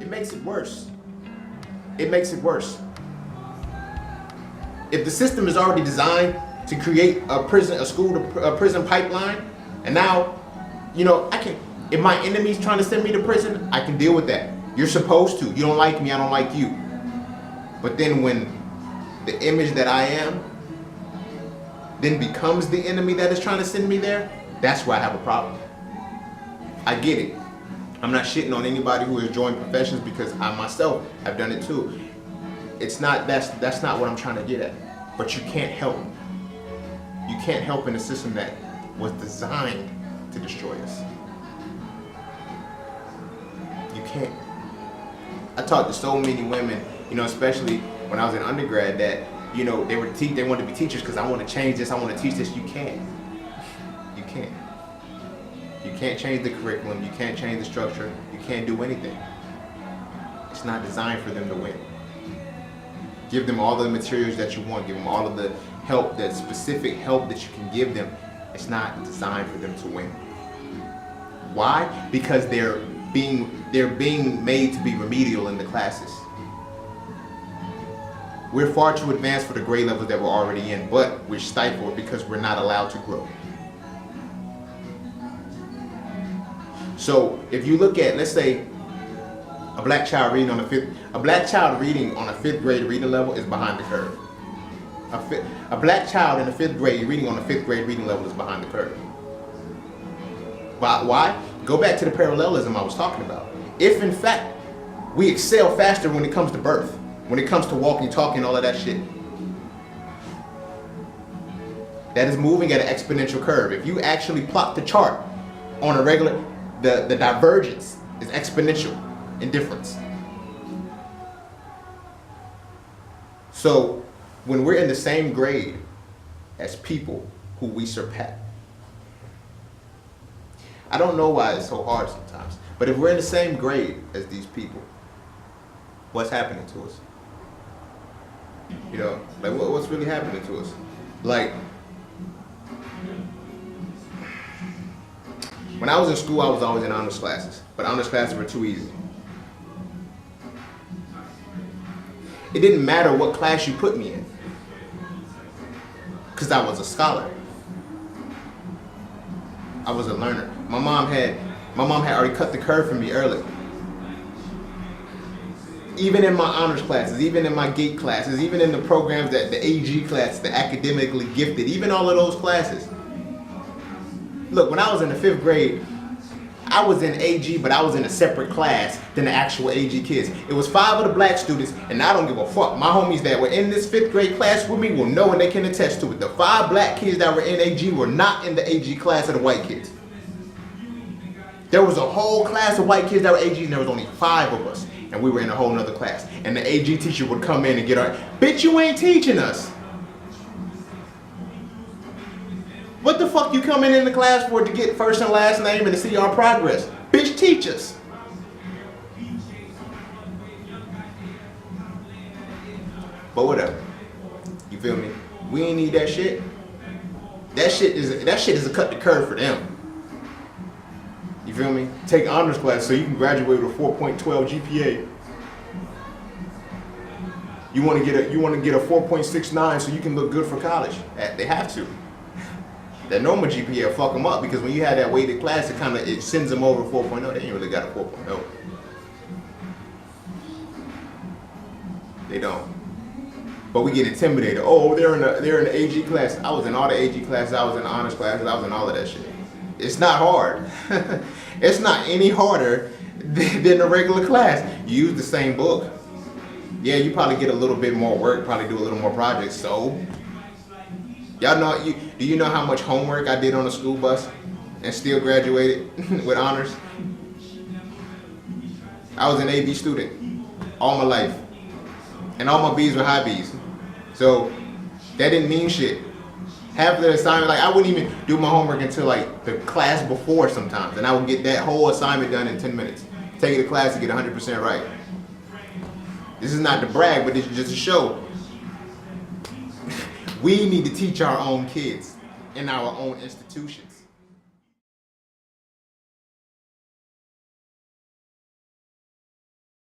makes it worse. It makes it worse. If the system is already designed to create a prison pipeline, and now, if my enemy's trying to send me to prison, I can deal with that. You're supposed to. You don't like me, I don't like you. But then when the image that I am then becomes the enemy that is trying to send me there, that's where I have a problem. I get it. I'm not shitting on anybody who has joined professions because I myself have done it too. That's not what I'm trying to get at. But you can't help. You can't help in a system that was designed to destroy us. You can't. I talked to so many women, especially when I was in undergrad, that they wanted to be teachers because I want to change this, I want to teach this. You can't. You can't. You can't change the curriculum, you can't change the structure, you can't do anything. It's not designed for them to win. Give them all the materials that you want, give them all of the help, that specific help that you can give them. It's not designed for them to win. Why? Because they're being made to be remedial in the classes. We're far too advanced for the grade levels that we're already in, but we're stifled because we're not allowed to grow. So if you look at, let's say, a black child reading on a fifth grade reading level is behind the curve. A black child in the 5th grade reading on a 5th grade reading level is behind the curve. Why? Go back to the parallelism I was talking about. If in fact we excel faster when it comes to birth, when it comes to walking, talking, all of that shit, that is moving at an exponential curve. If you actually plot the chart on a regular, the divergence is exponential in difference. So when we're in the same grade as people who we surpass, I don't know why it's so hard sometimes, but if we're in the same grade as these people, what's happening to us? What's really happening to us? Like, when I was in school, I was always in honors classes, but honors classes were too easy. It didn't matter what class you put me in, because I was a scholar. I was a learner. My mom had already cut the curve for me early. Even in my honors classes, even in my GATE classes, even in the programs, that the AG class, the academically gifted, even all of those classes. Look, when I was in the 5th grade, I was in AG, but I was in a separate class than the actual AG kids. It was 5 of the black students, and I don't give a fuck. My homies that were in this 5th grade class with me will know, and they can attest to it. The 5 black kids that were in AG were not in the AG class of the white kids. There was a whole class of white kids that were AG, and there was only 5 of us, and we were in a whole nother class. And the AG teacher would come in and get our, bitch, you ain't teaching us. What the fuck you coming in the class for, to get first and last name and to see our progress? Bitch, teach us. But whatever. You feel me? We ain't need that shit. That shit is a cut the curve for them. You feel me? Take honors class so you can graduate with a 4.12 GPA. You want to get a 4.69 so you can look good for college. They have to. That normal GPA will fuck them up, because when you have that weighted class, it sends them over 4.0. They ain't really got a 4.0. They don't. But we get intimidated. Oh, they're in the AG class. I was in all the AG classes. I was in the honors classes. I was in all of that shit. It's not hard. It's not any harder than a regular class. You use the same book. Yeah, you probably get a little bit more work, probably do a little more projects. So, y'all know, do you know how much homework I did on a school bus and still graduated with honors? I was an AB student all my life, and all my B's were high B's. So that didn't mean shit. Half the assignment, I wouldn't even do my homework until the class before sometimes, and I would get that whole assignment done in 10 minutes. Take it to class to get 100% right. This is not to brag, but this is just to show we need to teach our own kids in our own institutions.